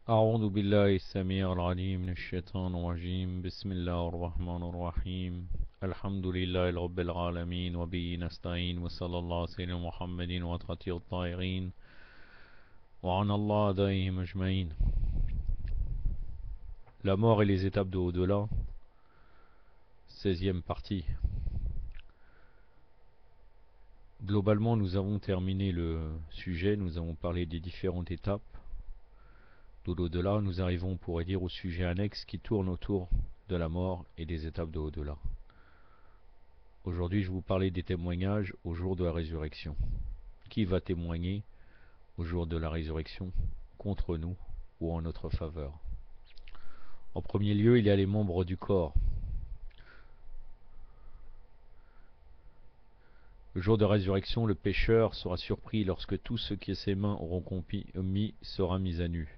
أعوذ بالله السميع العليم من الشيطان الرجيم بسم الله الرحمن الرحيم الحمد لله رب العالمين وبه نستعين وصلى الله على سيدنا محمد وتقطيع الطائرين وعن الله أعدائهم أجمعين. La mort et les étapes de au-delà, 16e partie. Globalement, nous avons terminé le sujet, nous avons parlé des différentes étapes de l'au-delà. Nous arrivons, on pourrait dire, au sujet annexe qui tourne autour de la mort et des étapes de au-delà. Aujourd'hui, je vais vous parler des témoignages au jour de la résurrection. Qui va témoigner au jour de la résurrection contre nous ou en notre faveur? En premier lieu, il y a les membres du corps. Le jour de résurrection, le pécheur sera surpris lorsque tout ce que ses mains auront commis sera mis à nu.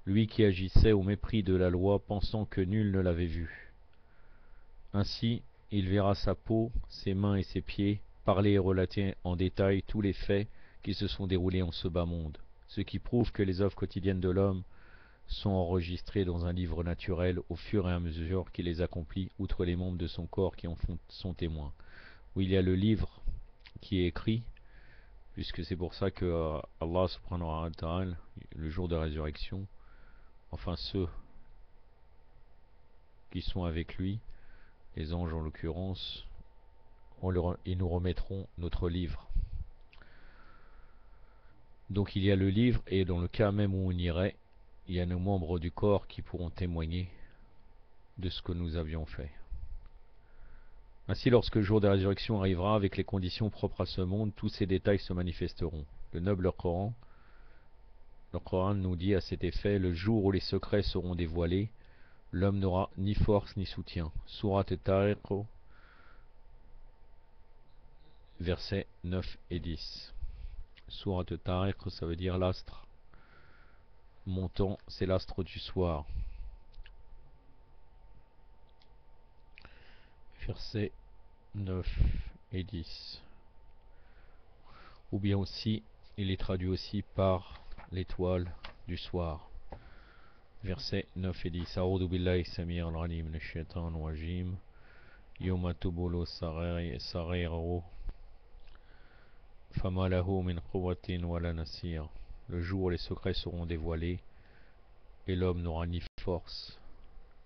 Lui qui agissait au mépris de la loi, pensant que nul ne l'avait vu. Ainsi, il verra sa peau, ses mains et ses pieds, parler et relater en détail tous les faits qui se sont déroulés en ce bas monde, ce qui prouve que les œuvres quotidiennes de l'homme sont enregistrées dans un livre naturel au fur et à mesure qu'il les accomplit, outre les membres de son corps qui en sont témoins. Où il y a le livre qui est écrit, puisque c'est pour ça que Allah subhanahu wa ta'ala, le jour de résurrection, enfin ceux qui sont avec lui, les anges en l'occurrence, ils nous remettront notre livre. Donc il y a le livre, et dans le cas même où on irait, il y a nos membres du corps qui pourront témoigner de ce que nous avions fait. Ainsi, lorsque le jour de la résurrection arrivera, avec les conditions propres à ce monde, tous ces détails se manifesteront. Le noble Coran nous dit à cet effet: le jour où les secrets seront dévoilés, l'homme n'aura ni force ni soutien. Surat Tariq, versets 9 et 10. Surat Tariq, ça veut dire l'astre montant, c'est l'astre du soir. Versets 9 et 10. Ou bien aussi, il est traduit aussi par l'étoile du soir. Versets 9 et 10. A'udhu billahi samir al-alim minash shaitanir rajim. Yawma tubulu sarairu fama lahu min quwwatin wala nasir. Le jour où les secrets seront dévoilés et l'homme n'aura ni force,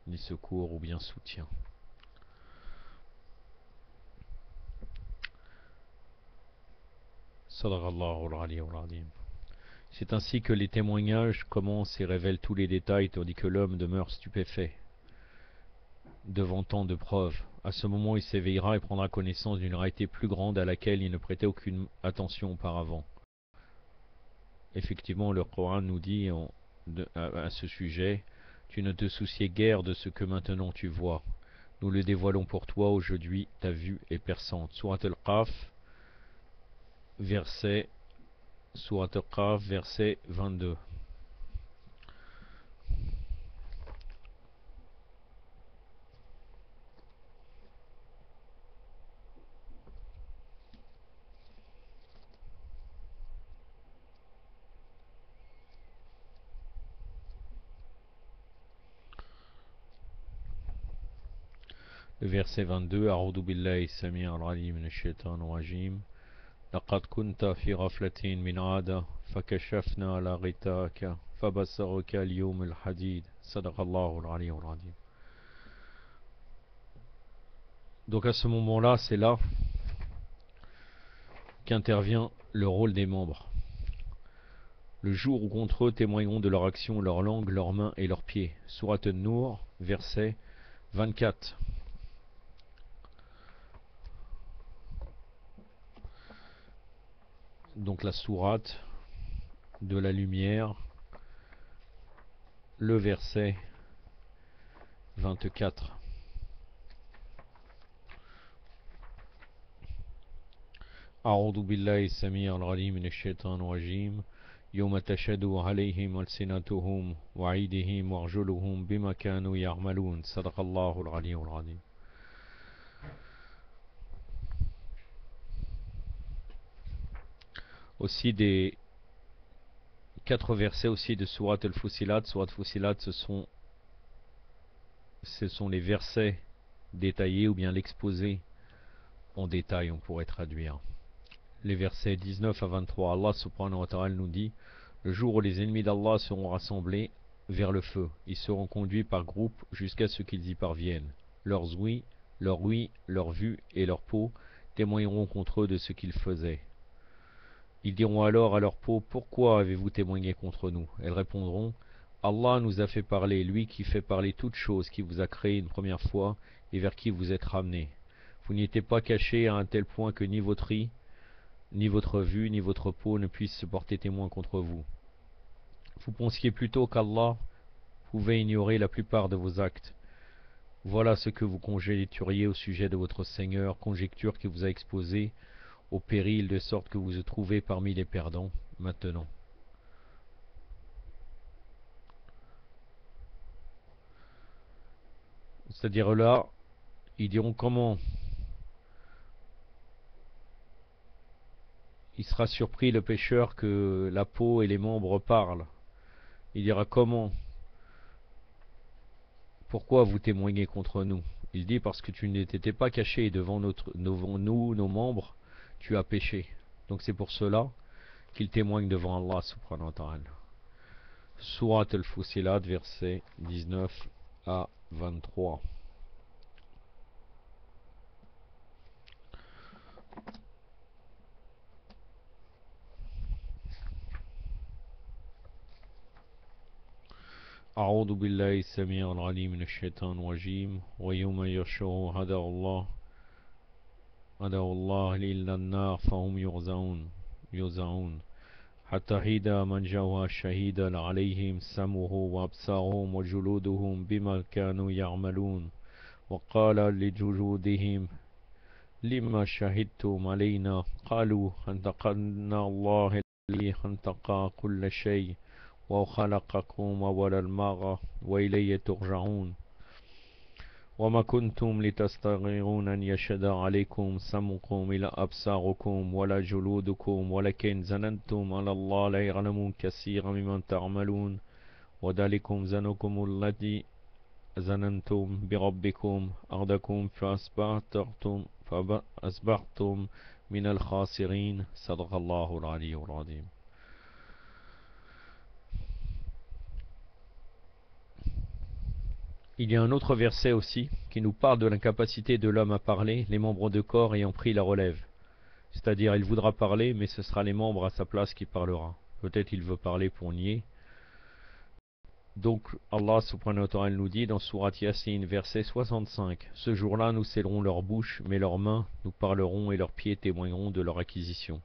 ni secours ou bien soutien. Sadaqallahu al-aliyyul azim. C'est ainsi que les témoignages commencent et révèlent tous les détails, tandis que l'homme demeure stupéfait devant tant de preuves. À ce moment, il s'éveillera et prendra connaissance d'une réalité plus grande à laquelle il ne prêtait aucune attention auparavant. Effectivement, le Coran nous dit à ce sujet: tu ne te souciais guère de ce que maintenant tu vois. Nous le dévoilons pour toi aujourd'hui, ta vue est perçante. Surat al-Qaf, verset 22. Le verset 22, A'udhu billahi samir al-alim minash shaitanir rajim. لقد كنت في غفلة من عادة فكشفنا على غطاءك فبصرك اليوم الحديد صدق الله العلي العظيم. Donc à ce moment-là, c'est là qu'intervient le rôle des membres. Le jour où contre eux témoigneront de leur action, leur langue, leurs mains et leurs pieds. Sourate An-Nur, verset 24. Donc la sourate de la lumière, le verset 24. أعوذ بالله السميع العليم من الشيطان الرجيم يوم تشهد عليهم ألسنتهم وأيديهم وأرجلهم بما كانوا يعملون صدق الله العلي العظيم. Aussi des 4 versets aussi de Surat al-Fusilat. Surat al-Fusilat, ce sont les versets détaillés ou bien l'exposé en détail, on pourrait traduire. Les versets 19 à 23, Allah subhanahu wa ta'ala nous dit: le jour où les ennemis d'Allah seront rassemblés vers le feu, ils seront conduits par groupes jusqu'à ce qu'ils y parviennent. Leurs ouïes, leur vue et leur peau témoigneront contre eux de ce qu'ils faisaient. Ils diront alors à leur peau: pourquoi avez-vous témoigné contre nous? Elles répondront: Allah nous a fait parler, lui qui fait parler toutes choses, qui vous a créé une première fois et vers qui vous êtes ramenés. Vous n'y étiez pas cachés à un tel point que ni votre vue, ni votre peau ne puissent se porter témoin contre vous. Vous pensiez plutôt qu'Allah pouvait ignorer la plupart de vos actes. Voilà ce que vous conjecturiez au sujet de votre Seigneur, conjecture qui vous a exposé au péril, de sorte que vous vous trouvez parmi les perdants. Maintenant, c'est-à-dire là, ils diront comment. Il sera surpris le pécheur que la peau et les membres parlent. Il dira: comment? Pourquoi vous témoignez contre nous? Il dit: parce que tu n'étais pas caché devant nous, nos membres, tu as péché. Donc c'est pour cela qu'il témoigne devant Allah subhanahu wa ta'ala. Surat al-Fusilat, versets 19 à 23. أعوذ بالله السميع العليم من الشيطان الرجيم ويوم يحشر أعداء الله إلى النار فهم يوزعون حتى إذا من جاءها شهيدا عليهم سمعهم وأبصارهم وجلودهم بما كانوا يعملون وقال لجلودهم لما شهدتم علينا قالوا أنطقنا الله الذي أنطق كل شيء وخلقكم أول مرة وإليه ترجعون وما كنتم لتستطيعون أن يشهد عليكم سمعكم إلا أبصاركم ولا جلودكم ولكن ظننتم أن الله لا يعلم كثيرا مما تعملون وذلكم ظنكم الذي ظننتم بربكم أردكم فأصبحتم من الخاسرين. صدق الله العلي العظيم. Il y a un autre verset aussi qui nous parle de l'incapacité de l'homme à parler, les membres de corps ayant pris la relève. C'est-à-dire, il voudra parler, mais ce sera les membres à sa place qui parlera. Peut-être il veut parler pour nier. Donc Allah subhanahu wa ta'ala nous dit dans Surat Yasin, verset 65: ce jour-là nous scellerons leur bouche, mais leurs mains nous parleront et leurs pieds témoigneront de leur acquisition.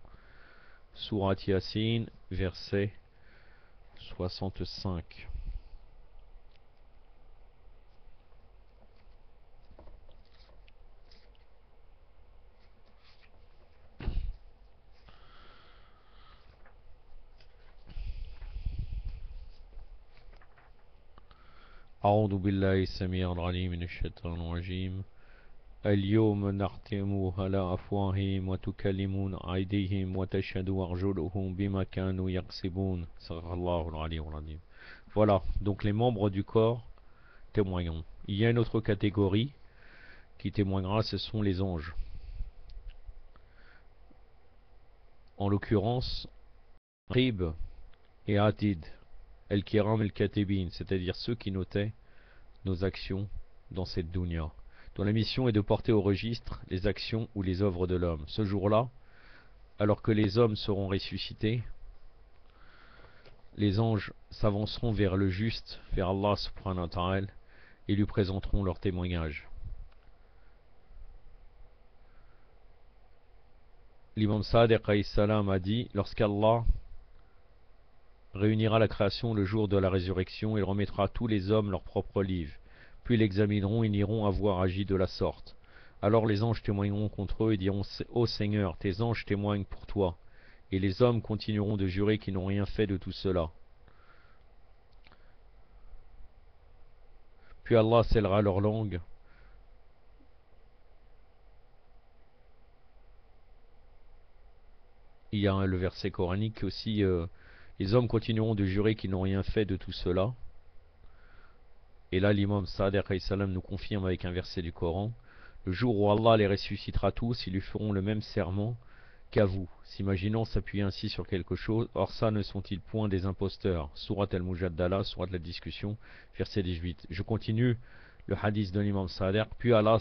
Surat Yasin, verset 65. أعوذ بالله السميع العليم من الشيطان الرجيم اليوم نختم على أفواههم وتكلمنا أيديهم وتشهد أرجلهم بما كانوا يكسبون. صدق الله العلي العظيم. Voilà, donc les membres du corps témoigneront. Il y a une autre catégorie qui témoignera, ce sont les anges. En l'occurrence, Rib et Atid, El-Kiram et El-Katibin, c'est-à-dire ceux qui notaient nos actions dans cette dunya, dont la mission est de porter au registre les actions ou les œuvres de l'homme. Ce jour-là, alors que les hommes seront ressuscités, les anges s'avanceront vers le juste, vers Allah subhanahu wa ta'ala, et lui présenteront leur témoignage. L'imam Sadiq alayhi salam a dit: lorsqu'Allah réunira la création le jour de la résurrection, il remettra à tous les hommes leur propre livre, puis l'examineront et n'iront avoir agi de la sorte. Alors les anges témoigneront contre eux et diront: ô Seigneur, tes anges témoignent pour toi. Et les hommes continueront de jurer qu'ils n'ont rien fait de tout cela. Puis Allah scellera leur langue. Il y a le verset coranique aussi Les hommes continueront de jurer qu'ils n'ont rien fait de tout cela. Et là, l'imam Sadiq alayhi salam nous confirme avec un verset du Coran. Le jour où Allah les ressuscitera tous, ils lui feront le même serment qu'à vous, s'imaginant s'appuyer ainsi sur quelque chose. Or ça ne sont-ils point des imposteurs? Surat al-Mujaddala, surat de la discussion, verset 18. Je continue le hadith de l'imam Sadiq. Puis Allah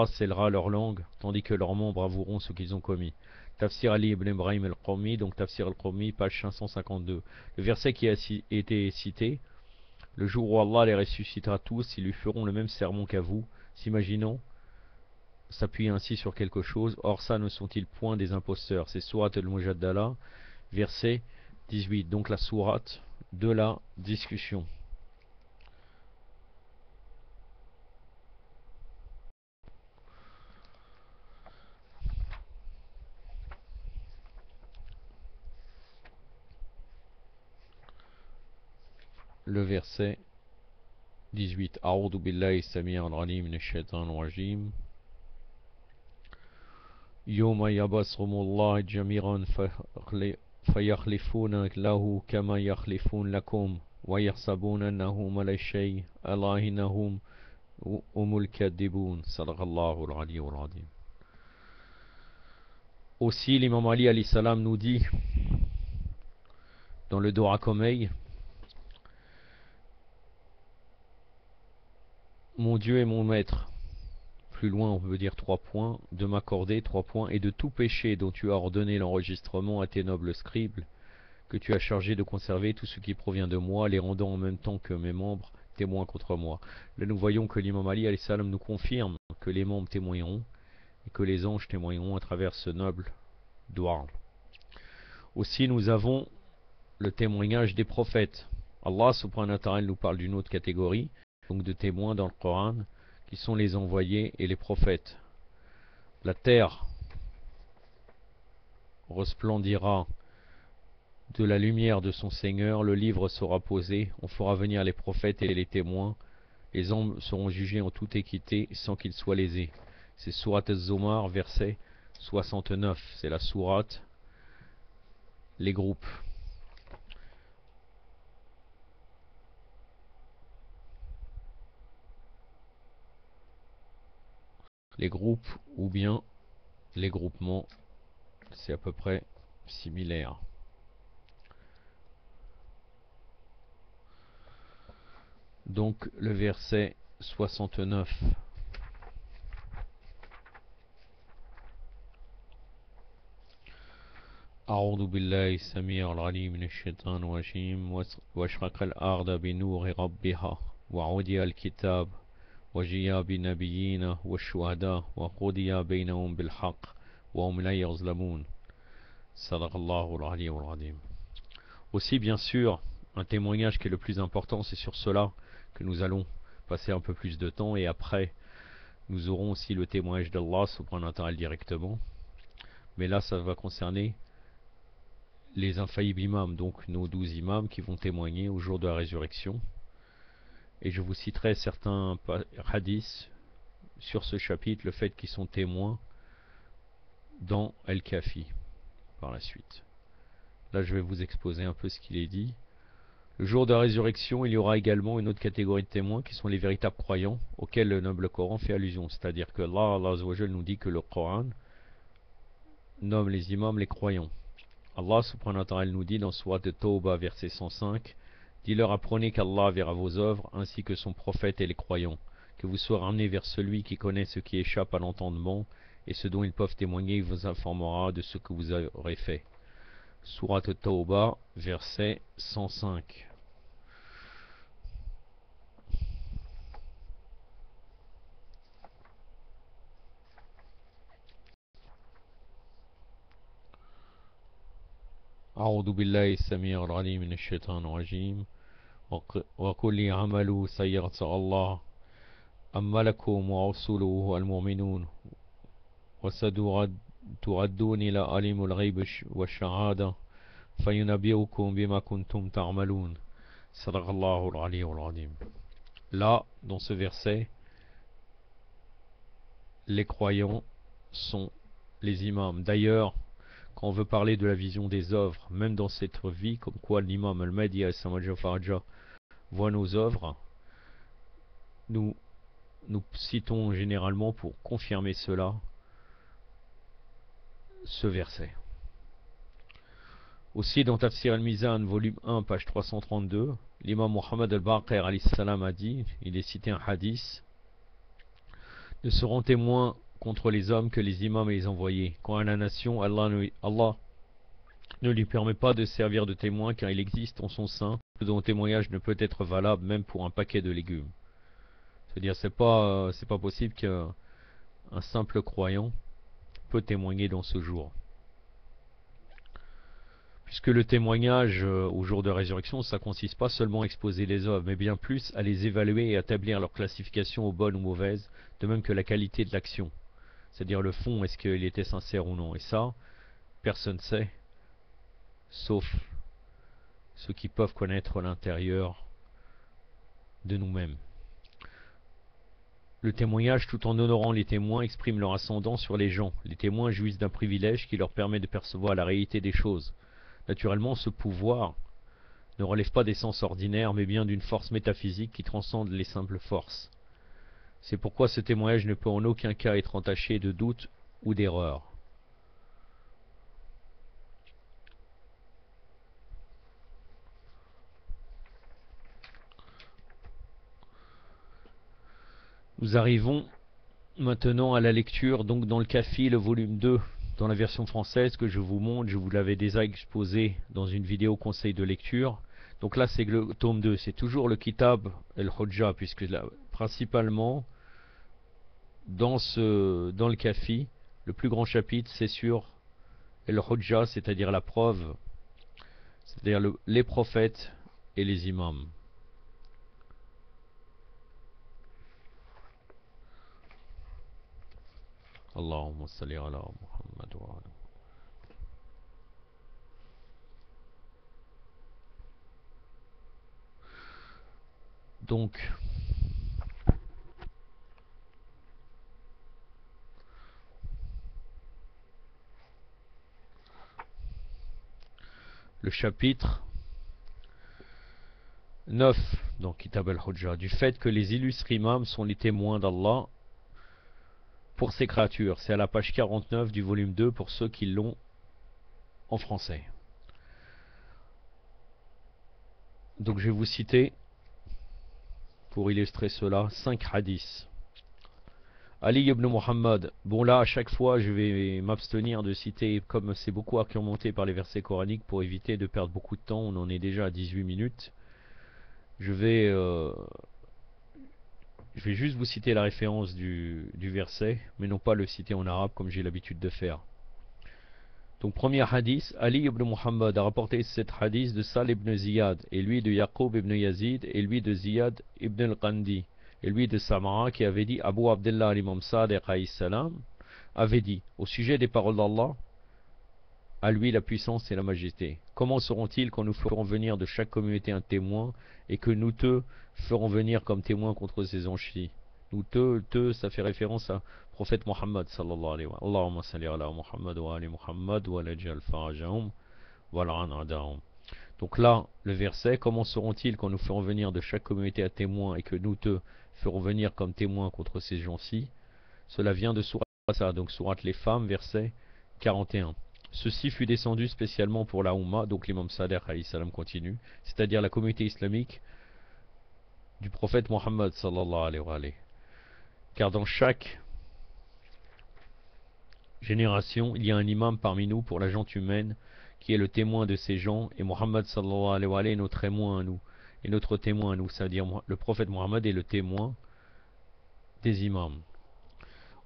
scellera leur langue, tandis que leurs membres avoueront ce qu'ils ont commis. Tafsir Ali ibn Ibrahim al-Qawmi, donc Tafsir al-Qawmi, page 552. Le verset qui a été cité. Le jour où Allah les ressuscitera tous, ils lui feront le même sermon qu'à vous, s'imaginant s'appuyer ainsi sur quelque chose. Or ça ne sont-ils point des imposteurs? C'est Surat al-Mujaddala, verset 18. Donc la sourate de la discussion. Le verset 18. A'udhu billahi sami'an alim minash shaitanir rajim. Yawma yabasrumullah jami'an فيخلفون له كما يخلفون لكم ويحسبون أنهم لا شيء ألا إنهم هم الكاذبون صدق الله العلي العظيم. Aussi l'imam Ali alayhi salam nous dit dans le Dora Komeï: mon Dieu et mon maître, plus loin on peut dire 3 points, de m'accorder 3 points, et de tout péché dont tu as ordonné l'enregistrement à tes nobles scribes, que tu as chargé de conserver tout ce qui provient de moi, les rendant en même temps que mes membres témoins contre moi. Là nous voyons que l'imam Ali alayhi salam nous confirme que les membres témoigneront et que les anges témoigneront à travers ce noble doigt. Aussi nous avons le témoignage des prophètes. Allah subhanahu wa ta'ala nous parle d'une autre catégorie, donc de témoins dans le Coran, qui sont les envoyés et les prophètes. La terre resplendira de la lumière de son Seigneur, le livre sera posé, on fera venir les prophètes et les témoins, les hommes seront jugés en toute équité sans qu'ils soient lésés. C'est Surat Az-Zumar, verset 69, c'est la sourate, les groupes. Les groupes ou bien les groupements, c'est à peu près similaire. Donc le verset 69. أعوذ بالله السميع العليم من الشيطان الرجيم واشرق الأرض بنور ربها وعودي الكتاب وجيء بالنبيين والشهداء وقضي بينهم بالحق وهم لا يظلمون صدق الله العلي العظيم. Aussi bien sûr, un témoignage qui est le plus important, c'est sur cela que nous allons passer un peu plus de temps, et après nous aurons aussi le témoignage d'Allah subhanahu wa ta'ala directement, mais là ça va concerner les infaillibles imams, donc nos 12 imams qui vont témoigner au jour de la résurrection. Et je vous citerai certains hadiths sur ce chapitre, le fait qu'ils sont témoins dans Al-Kafi par la suite. Là je vais vous exposer un peu ce qu'il est dit. Le jour de la résurrection, il y aura également une autre catégorie de témoins qui sont les véritables croyants, auxquels le noble Coran fait allusion. C'est-à-dire que Allah Azza wa Jal nous dit que le Coran nomme les imams les croyants. Allah subhanahu wa ta'ala nous dit dans Surat Tawbah verset 105: dis-leur, apprenez qu'Allah verra vos œuvres ainsi que son prophète et les croyants, que vous soyez ramenés vers celui qui connaît ce qui échappe à l'entendement et ce dont ils peuvent témoigner, il vous informera de ce que vous aurez fait. Surat Tawbah verset 105. أعوذ بالله السميع العليم من الشيطان الرجيم وقل اعملوا سيرة الله أما لكم ورسوله المؤمنون وستردون إلى عالم الغيب والشهادة فينبئكم بما كنتم تعملون صدق الله العلي العظيم. Là, dans ce verset, les croyants sont les imams. D'ailleurs, quand on veut parler de la vision des œuvres, même dans cette vie, comme quoi l'imam al-Mahdi al-Farja voit nos œuvres, nous citons généralement pour confirmer cela ce verset. Aussi dans Tafsir al-Mizan, volume 1, page 332, l'imam Muhammad al-Baqir alayhi salam a dit, il est cité un hadith, ne seront témoins contre les hommes que les imams et les envoyés. Quant à la nation, Allah ne lui permet pas de servir de témoin car il existe en son sein dont témoignage ne peut être valable même pour un paquet de légumes. C'est-à-dire c'est pas possible qu'un simple croyant peut témoigner dans ce jour. Puisque le témoignage au jour de résurrection, ça consiste pas seulement à exposer les œuvres, mais bien plus à les évaluer et à établir leur classification aux bonnes ou mauvaises, de même que la qualité de l'action. C'est-à-dire le fond, est-ce qu'il était sincère ou non. Et ça, personne ne sait, sauf ceux qui peuvent connaître l'intérieur de nous-mêmes. Le témoignage, tout en honorant les témoins, exprime leur ascendant sur les gens. Les témoins jouissent d'un privilège qui leur permet de percevoir la réalité des choses. Naturellement, ce pouvoir ne relève pas des sens ordinaires, mais bien d'une force métaphysique qui transcende les simples forces. C'est pourquoi ce témoignage ne peut en aucun cas être entaché de doute ou d'erreur. Nous arrivons maintenant à la lecture, donc dans le Kafi, le volume 2, dans la version française que je vous montre, je vous l'avais déjà exposé dans une vidéo conseil de lecture. Donc là c'est le tome 2, c'est toujours le Kitab al-Hujja, puisque là, principalement dans le Kafi, le plus grand chapitre c'est sur al-Hujja, c'est-à-dire la preuve, c'est-à-dire les prophètes et les imams. Allahumma salli ala Muhammad wa ala. Donc, le chapitre 9, donc Kitab al-Hujja, du fait que les illustres imams sont les témoins d'Allah pour ses créatures. C'est à la page 49 du volume 2 pour ceux qui l'ont en français. Donc je vais vous citer, pour illustrer cela, 5 hadiths. Ali ibn Muhammad. Bon là, à chaque fois, je vais m'abstenir de citer, comme c'est beaucoup argumenté par les versets coraniques, pour éviter de perdre beaucoup de temps. On en est déjà à 18 minutes. Je vais juste vous citer la référence du verset, mais non pas le citer en arabe comme j'ai l'habitude de faire. Donc premier hadith, Ali ibn Muhammad a rapporté cet hadith de Sal ibn Ziyad, et lui de Yaqub ibn Yazid, et lui de Ziyad ibn al-Qandi, et lui de Samara qui avait dit, Abu Abdullah l'imam Sadiq alayhi salam avait dit, au sujet des paroles d'Allah, à lui la puissance et la majesté. Comment seront-ils quand nous ferons venir de chaque communauté un témoin, et que nous te ferons venir comme témoins contre ces anges-ci? Nous te, ça fait référence à prophète Muhammad sallallahu alayhi wa sallam. Allahumma salli ala Muhammad wa ali Muhammad wa la jal farajahum wa l'anadahum. Donc là, le verset, comment seront-ils quand nous ferons venir de chaque communauté un témoin et que nous te ferons venir comme témoins contre ces gens-ci? Cela vient de Surat ça, donc Surat les femmes, verset 41. Ceci fut descendu spécialement pour la Ummah, donc l'imam Sadiq alayhi salam continue, c'est-à-dire la communauté islamique du prophète Muhammad sallallahu alayhi wa sallam. Car dans chaque génération, il y a un imam parmi nous pour la gente humaine qui est le témoin de ces gens, et Muhammad sallallahu alayhi wa sallam est notre témoin à nous, et notre témoin à nous, c'est-à-dire le prophète Muhammad est le témoin des imams.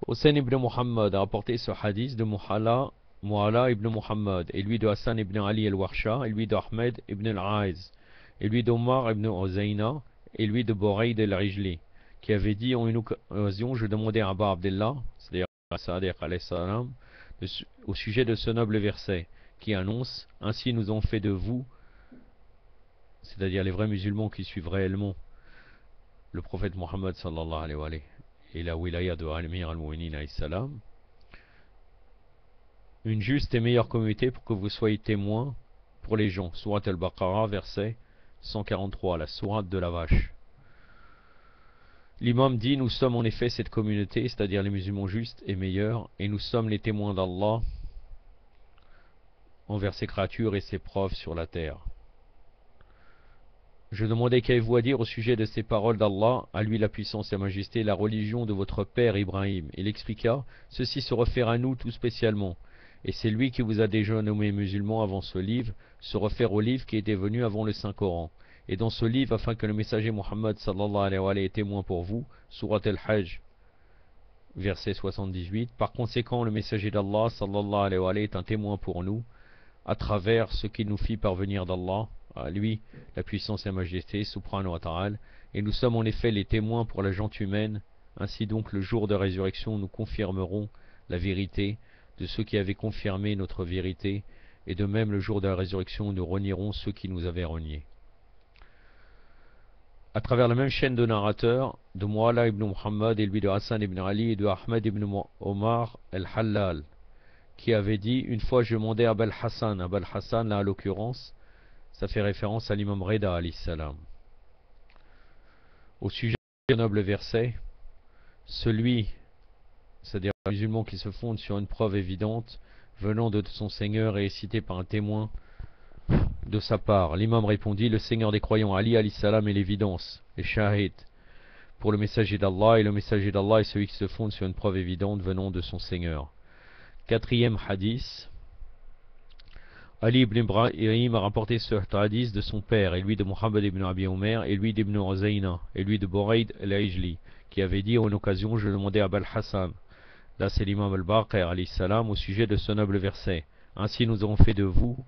Hussein ibn Muhammad a rapporté ce hadith de Mu'ala ibn Muhammad, et lui de Hassan ibn Ali al-Warsha, et lui d'Ahmed ibn al-Aiz, et lui d'Omar ibn Uzayna, et lui de Boraïd al-Rijli, qui avait dit en une occasion, je demandais à Abu Abdullah, c'est-à-dire à Sadiq alayhi salam, au sujet de ce noble verset, qui annonce, ainsi nous ont fait de vous, c'est-à-dire les vrais musulmans qui suivent réellement le prophète Muhammad sallallahu alayhi wa sallam, et la wilaya de Amir al-Mu'minin alayhi salam, une juste et meilleure communauté pour que vous soyez témoins pour les gens. Sourate al-Baqarah, verset 143, la sourate de la vache. L'imam dit, nous sommes en effet cette communauté, c'est-à-dire les musulmans justes et meilleurs, et nous sommes les témoins d'Allah envers ses créatures et ses preuves sur la terre. Je demandais qu'avez-vous à dire au sujet de ces paroles d'Allah, à lui la puissance et la majesté, la religion de votre père Ibrahim. Il expliqua, ceci se réfère à nous tout spécialement, et c'est lui qui vous a déjà nommé musulmans avant ce livre, se réfère au livre qui était venu avant le Saint-Coran. Et dans ce livre, afin que le messager Muhammad sallallahu alayhi wa sallam est témoin pour vous, Surat al-Hajj, verset 78, par conséquent le messager d'Allah sallallahu alayhi wa sallam est un témoin pour nous, à travers ce qu'il nous fit parvenir d'Allah, à lui la puissance et la majesté, subhanahu wa ta'ala, et nous sommes en effet les témoins pour la gente humaine, ainsi donc le jour de résurrection nous confirmerons la vérité de ceux qui avaient confirmé notre vérité, et de même le jour de la résurrection nous renierons ceux qui nous avaient reniés. À travers la même chaîne de narrateurs, de Mu'alla ibn Muhammad et lui de Hassan ibn Ali et de Ahmed ibn Omar al-Hallal, qui avait dit, une fois je demandais à Abul Hassan, là à l'occurrence, ça fait référence à l'imam Reda alayhi salam. Au sujet du noble verset, celui, c'est-à-dire un musulman qui se fonde sur une preuve évidente, venant de son Seigneur et est cité par un témoin de sa part. L'imam répondit, le Seigneur des croyants, Ali alayhi salam, est l'évidence, les shahid, pour le messager d'Allah, et le messager d'Allah est celui qui se fonde sur une preuve évidente venant de son Seigneur. Quatrième hadith. Ali ibn Ibrahim a rapporté ce hadith de son père, et lui de Muhammad ibn Abi Omer, et lui d'Ibn Uzayna, et lui de Boraid al-Aijli, qui avait dit en occasion, je demandais à Abul Hassan, là c'est l'imam al-Baqir alayhi salam, au sujet de ce noble verset. Ainsi nous avons fait de vous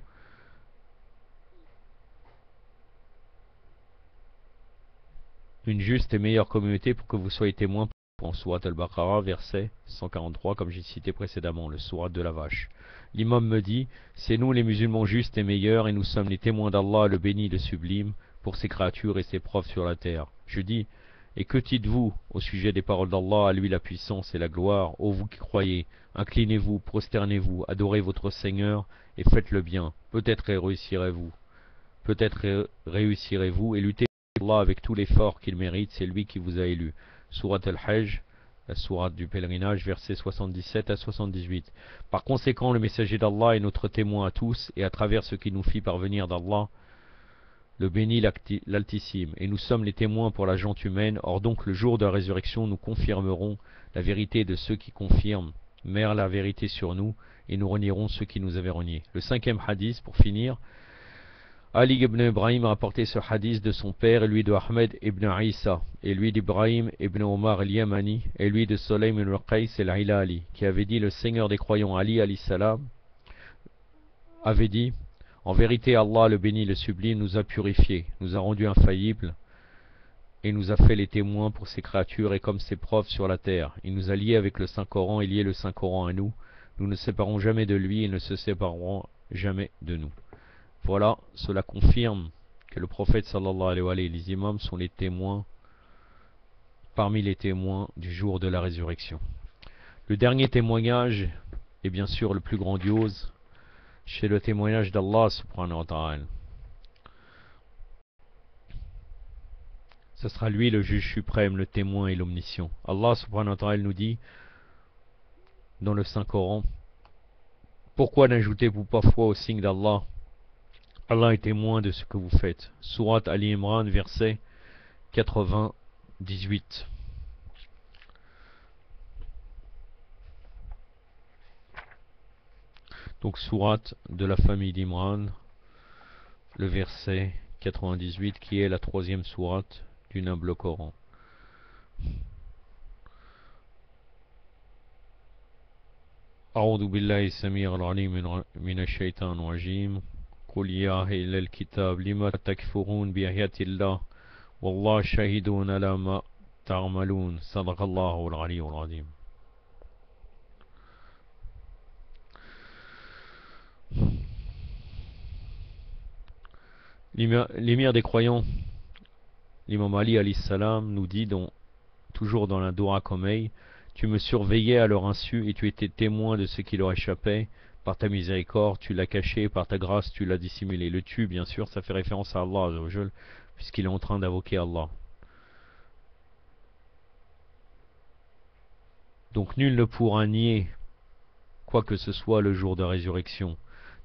une juste et meilleure communauté pour que vous soyez témoins en Surat al-Baqarah, verset 143, comme j'ai cité précédemment, le Surat de la vache. L'imam me dit, c'est nous les musulmans justes et meilleurs, et nous sommes les témoins d'Allah, le béni, le sublime, pour ses créatures et ses preuves sur la terre. Je dis, et que dites-vous au sujet des paroles d'Allah, à lui la puissance et la gloire, ô vous qui croyez, inclinez-vous, prosternez-vous, adorez votre Seigneur, et faites le bien, peut-être réussirez-vous, et luttez Allah avec tout l'effort qu'il mérite, c'est lui qui vous a élu. Surat al-Hajj, la sourate du pèlerinage, versets 77 à 78. Par conséquent, le messager d'Allah est notre témoin à tous, et à travers ce qui nous fit parvenir d'Allah, le béni l'Altissime, et nous sommes les témoins pour la gente humaine. Or donc, le jour de la résurrection, nous confirmerons la vérité de ceux qui confirment, mère la vérité sur nous, et nous renierons ceux qui nous avaient reniés. Le cinquième hadith, pour finir, Ali ibn Ibrahim a rapporté ce hadith de son père, et lui de Ahmed ibn Isa, et lui d'Ibrahim ibn Omar al-Yamani, et lui de Sulaym ibn Qais al-Hilali, qui avait dit, le Seigneur des croyants Ali alayhi salam avait dit, en vérité Allah le béni le sublime nous a purifiés, nous a rendus infaillibles, et nous a fait les témoins pour ses créatures et comme ses preuves sur la terre. Il nous a liés avec le Saint-Coran et lié le Saint-Coran à nous. Nous ne séparons jamais de lui et ne se séparerons jamais de nous. Voilà, cela confirme que le prophète sallallahu alayhi wa sallam et les imams sont les témoins, parmi les témoins du jour de la résurrection. Le dernier témoignage est bien sûr le plus grandiose, c'est le témoignage d'Allah subhanahu wa ta'ala. Ce sera lui le juge suprême, le témoin et l'omniscient. Allah subhanahu wa ta'ala nous dit dans le Saint-Coran, pourquoi n'ajoutez-vous pas foi au signe d'Allah? Allah est témoin de ce que vous faites. Surat Ali Imran, verset 98. Donc surat de la famille d'Imran, le verset 98, qui est la troisième sourate du noble Coran. أعوذ بالله السميع العليم من الشيطان الرجيم قل يا أهل الكتاب لما تكفرون بآيات الله والله شهيد على ما تعملون صدق الله العلي العظيم. L'émir des croyants, l'imam Ali alayhi salam, nous dit toujours dans la Dora Komeï, tu me surveillais à leur insu et tu étais témoin de ce qui leur échappait, Par ta miséricorde, tu l'as caché, par ta grâce, tu l'as dissimulé. Le tu, bien sûr, ça fait référence à Allah, puisqu'il est en train d'invoquer Allah. Donc nul ne pourra nier quoi que ce soit le jour de résurrection,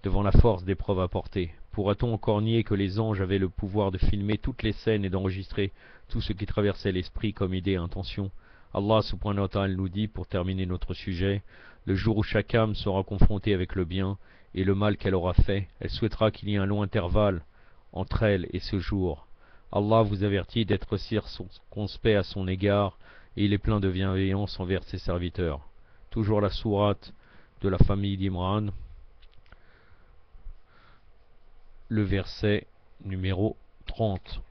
devant la force des preuves apportées. Pourra-t-on encore nier que les anges avaient le pouvoir de filmer toutes les scènes et d'enregistrer tout ce qui traversait l'esprit comme idée et intention? Allah subhanahu wa ta'ala nous dit, pour terminer notre sujet, le jour où chaque âme sera confrontée avec le bien et le mal qu'elle aura fait, elle souhaitera qu'il y ait un long intervalle entre elle et ce jour. Allah vous avertit d'être circonspect à son égard, et il est plein de bienveillance envers ses serviteurs. Toujours la sourate de la famille d'Imran, le verset numéro 30.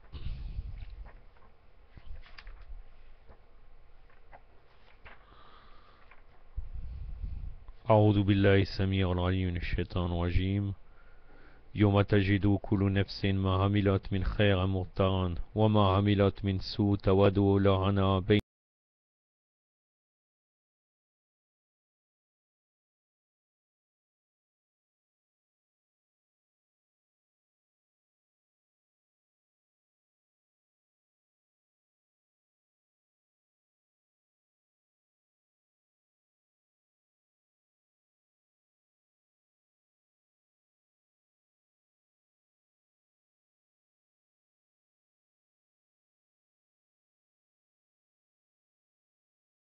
أعوذ بالله السميع العليم من الشيطان الرجيم يوم تجد كل نفس ما عملت من خير محضرا وما عملت من سوء تود لو أن